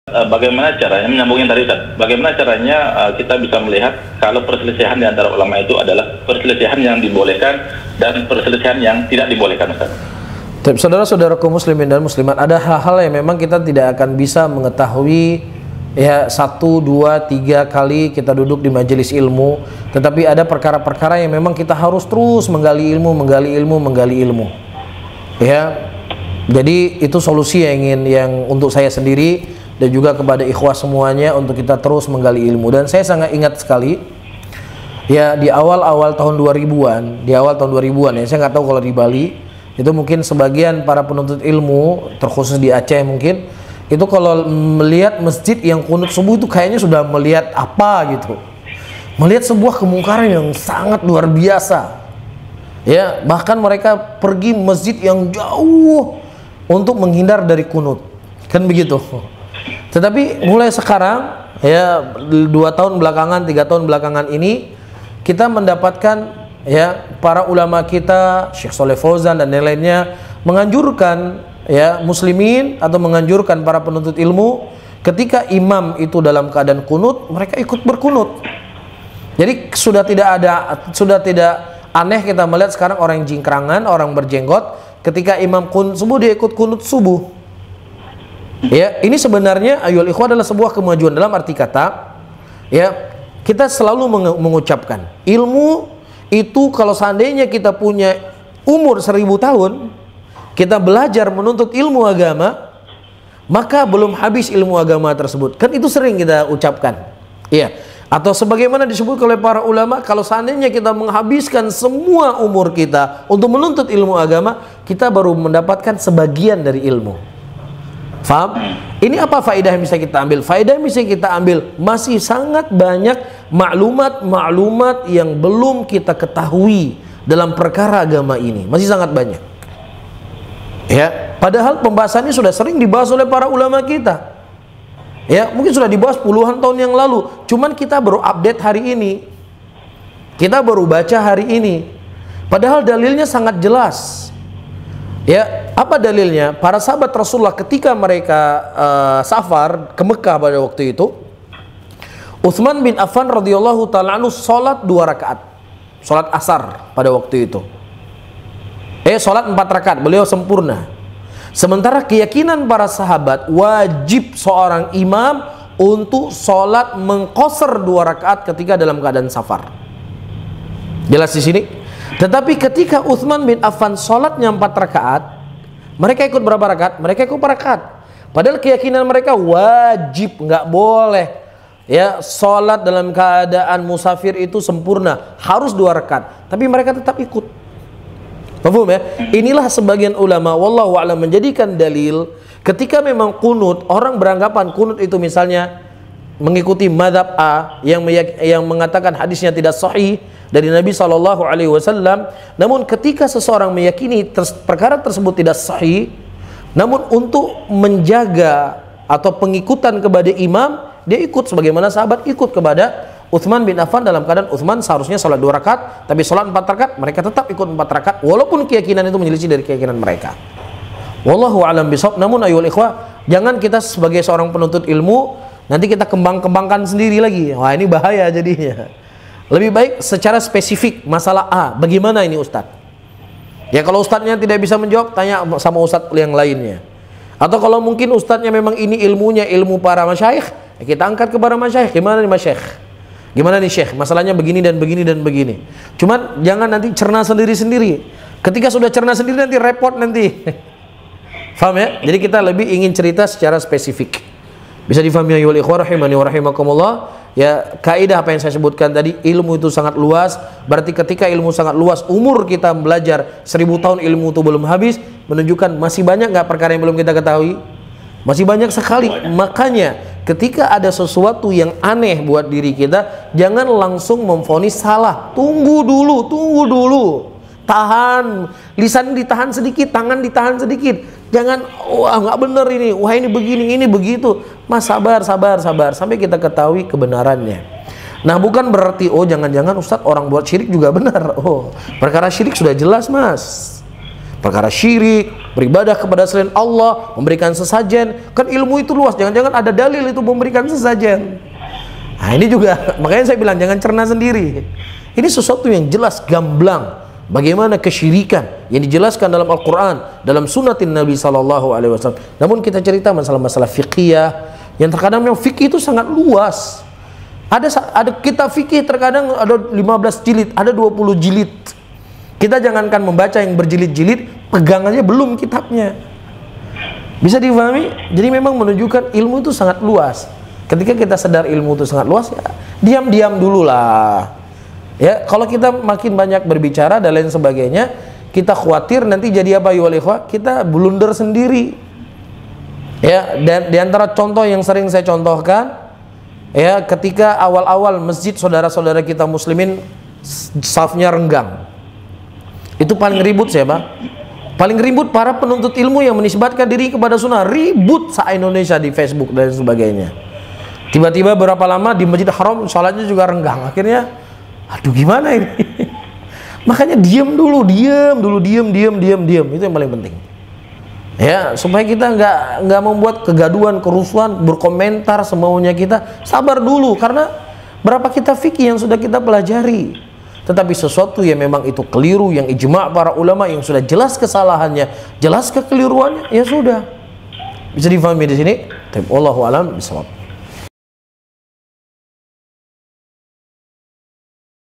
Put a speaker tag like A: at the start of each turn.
A: Bagaimana caranya, menyambungin tadi Ustaz, bagaimana caranya kita bisa melihat kalau perselisihan di antara ulama itu adalah perselisihan yang dibolehkan dan perselisihan yang tidak dibolehkan, Ustaz?
B: Saudara-saudaraku muslimin dan muslimat, ada hal-hal yang memang kita tidak akan bisa mengetahui ya 1, 2, 3 kali kita duduk di majelis ilmu, tetapi ada perkara-perkara yang memang kita harus terus menggali ilmu ya. Jadi itu solusi yang untuk saya sendiri dan juga kepada ikhwah semuanya, untuk kita terus menggali ilmu. Dan saya sangat ingat sekali ya, di awal-awal tahun 2000-an, ya, saya nggak tahu kalau di Bali itu mungkin sebagian para penuntut ilmu, terkhusus di Aceh mungkin, itu kalau melihat masjid yang kunut subuh itu kayaknya sudah melihat apa gitu, melihat sebuah kemungkaran yang sangat luar biasa ya. Bahkan mereka pergi masjid yang jauh untuk menghindar dari kunut, kan begitu. Tetapi mulai sekarang ya, 2 tahun belakangan, 3 tahun belakangan ini, kita mendapatkan ya para ulama kita, Syekh Shaleh Fauzan dan lain-lainnya, menganjurkan ya muslimin atau menganjurkan para penuntut ilmu, ketika imam itu dalam keadaan kunut, mereka ikut berkunut. Jadi sudah tidak aneh kita melihat sekarang orang jingkrangan, orang berjenggot, ketika imam kunut subuh dia ikut kunut subuh. Ya, ini sebenarnya ayol ikhwah adalah sebuah kemajuan, dalam arti kata ya, kita selalu mengucapkan ilmu itu, kalau seandainya kita punya umur 1000 tahun, kita belajar menuntut ilmu agama, maka belum habis ilmu agama tersebut. Kan itu sering kita ucapkan ya. Atau sebagaimana disebut oleh para ulama, kalau seandainya kita menghabiskan semua umur kita untuk menuntut ilmu agama, kita baru mendapatkan sebagian dari ilmu. Faham? Ini apa faedah yang bisa kita ambil? Faedah yang bisa kita ambil, masih sangat banyak maklumat-maklumat yang belum kita ketahui dalam perkara agama ini. Masih sangat banyak ya. Padahal pembahasannya sudah sering dibahas oleh para ulama kita ya, mungkin sudah dibahas puluhan tahun yang lalu, cuman kita baru update hari ini, kita baru baca hari ini, padahal dalilnya sangat jelas ya. Apa dalilnya? Para sahabat Rasulullah ketika mereka safar ke Mekah pada waktu itu, Utsman bin Affan radhiyallahu ta'ala anhu sholat 2 rakaat, sholat asar pada waktu itu. Sholat 4 rakaat, beliau sempurna. Sementara keyakinan para sahabat, wajib seorang imam untuk sholat mengqasar 2 rakaat ketika dalam keadaan safar. Jelas di sini? Tetapi ketika Utsman bin Affan sholatnya 4 rakaat, mereka ikut berapa rakaat? Mereka ikut 4 rakaat. Padahal keyakinan mereka wajib, nggak boleh ya sholat dalam keadaan musafir itu sempurna, harus 2 rakaat. Tapi mereka tetap ikut. Paham ya? Inilah sebagian ulama wallahu a'lam menjadikan dalil ketika memang kunut, orang beranggapan kunut itu misalnya mengikuti mazhab A yang mengatakan hadisnya tidak sahih dari Nabi SAW. Namun ketika seseorang meyakini perkara tersebut tidak sahih, namun untuk menjaga atau pengikutan kepada imam, dia ikut sebagaimana sahabat ikut kepada Utsman bin Affan dalam keadaan Utsman seharusnya sholat 2 rakaat, tapi sholat 4 rakaat, mereka tetap ikut 4 rakaat walaupun keyakinan itu menyelisih dari keyakinan mereka. Wallahu a'lam bishawab. Namun ayyuhal ikhwah, jangan kita sebagai seorang penuntut ilmu nanti kita kembangkan sendiri lagi. Wah, ini bahaya jadinya. Lebih baik secara spesifik masalah A, bagaimana ini Ustadz? Ya kalau Ustadznya tidak bisa menjawab, tanya sama Ustadz yang lainnya. Atau kalau mungkin Ustadznya memang ini ilmunya ilmu para masyayikh, ya kita angkat kepada masyayikh. Gimana nih masyayikh? Gimana nih syekh? Masalahnya begini dan begini dan begini. Cuman jangan nanti cerna sendiri-sendiri. Ketika sudah cerna sendiri nanti repot nanti. Faham ya? Jadi kita lebih ingin cerita secara spesifik. Bisa difahami ya ikhwah rahimani wa rahimakumullah. Ya, kaidah apa yang saya sebutkan tadi, ilmu itu sangat luas. Berarti ketika ilmu sangat luas, umur kita belajar 1000 tahun ilmu itu belum habis, menunjukkan masih banyak nggak perkara yang belum kita ketahui? Masih banyak sekali. Makanya ketika ada sesuatu yang aneh buat diri kita, jangan langsung memvonis salah. Tunggu dulu. Tahan, lisan ditahan sedikit, tangan ditahan sedikit. Jangan, wah nggak bener ini, wah ini begini, ini begitu. Mas sabar sampai kita ketahui kebenarannya. Nah bukan berarti jangan-jangan Ustadz orang buat syirik juga benar. Perkara syirik sudah jelas mas. perkara syirik, beribadah kepada selain Allah, memberikan sesajen. Kan ilmu itu luas, jangan-jangan ada dalil itu memberikan sesajen. Nah ini juga, makanya saya bilang jangan cerna sendiri. Ini sesuatu yang jelas, gamblang. Bagaimana kesyirikan yang dijelaskan dalam Al-Quran, dalam sunnatin Nabi SAW. Namun kita cerita masalah-masalah fiqhiyah, yang terkadang memang fikih itu sangat luas. Ada kitab fikih terkadang ada 15 jilid, ada 20 jilid. Kita jangankan membaca yang berjilid-jilid, pegang aja belum kitabnya. Bisa difahami? Jadi memang menunjukkan ilmu itu sangat luas. Ketika kita sadar ilmu itu sangat luas, ya diam-diam dulu lah. Ya, kalau kita makin banyak berbicara dan lain sebagainya, kita khawatir nanti jadi apa ya ikhwah? Kita blunder sendiri. Ya, dan diantara contoh yang sering saya contohkan, ya, ketika awal-awal masjid saudara-saudara kita muslimin safnya renggang. Itu paling ribut siapa? Paling ribut para penuntut ilmu yang menisbatkan diri kepada sunnah. Ribut se-Indonesia di Facebook dan sebagainya. Tiba-tiba berapa lama di Masjid Haram sholatnya juga renggang. Akhirnya aduh gimana ini? Makanya diam dulu. Itu yang paling penting. Ya, supaya kita nggak membuat kegaduhan, kerusuhan, berkomentar semaunya kita. Sabar dulu, karena berapa kita fikih yang sudah kita pelajari. Tetapi sesuatu yang memang itu keliru, yang ijma' para ulama, yang sudah jelas kesalahannya, jelas kekeliruannya, ya sudah. Bisa difahami di sini? Wallahu a'lam bishawab.